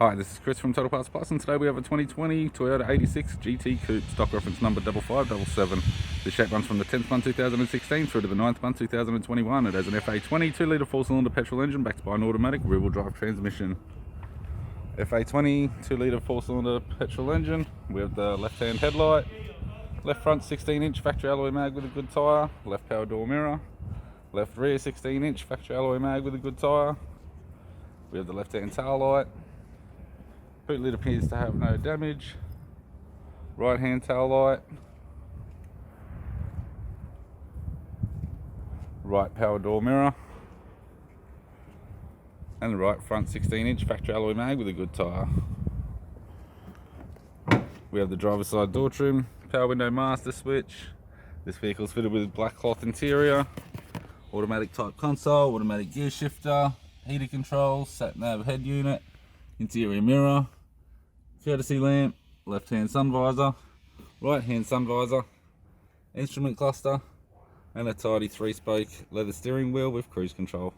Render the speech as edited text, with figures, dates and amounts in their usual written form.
Hi, this is Chris from Total Parts Plus, and today we have a 2020 Toyota 86 GT Coupe, stock reference number 5577. The shape runs from the 10th month 2016 through to the 9th month 2021. It has an FA20 2-litre 4-cylinder petrol engine backed by an automatic rear-wheel drive transmission. FA20 2-litre 4-cylinder petrol engine. We have the left-hand headlight, left front 16-inch factory alloy mag with a good tyre, left power door mirror, left rear 16-inch factory alloy mag with a good tyre. We have the left-hand tail light. Boot lid appears to have no damage. Right hand tail light. Right power door mirror. And the right front 16-inch factory alloy mag with a good tyre. We have the driver's side door trim, power window master switch. This vehicle is fitted with black cloth interior, automatic type console, automatic gear shifter, heater controls, sat nav head unit, interior mirror, courtesy lamp, left hand sun visor, right hand sun visor, instrument cluster, and a tidy 3-spoke leather steering wheel with cruise control.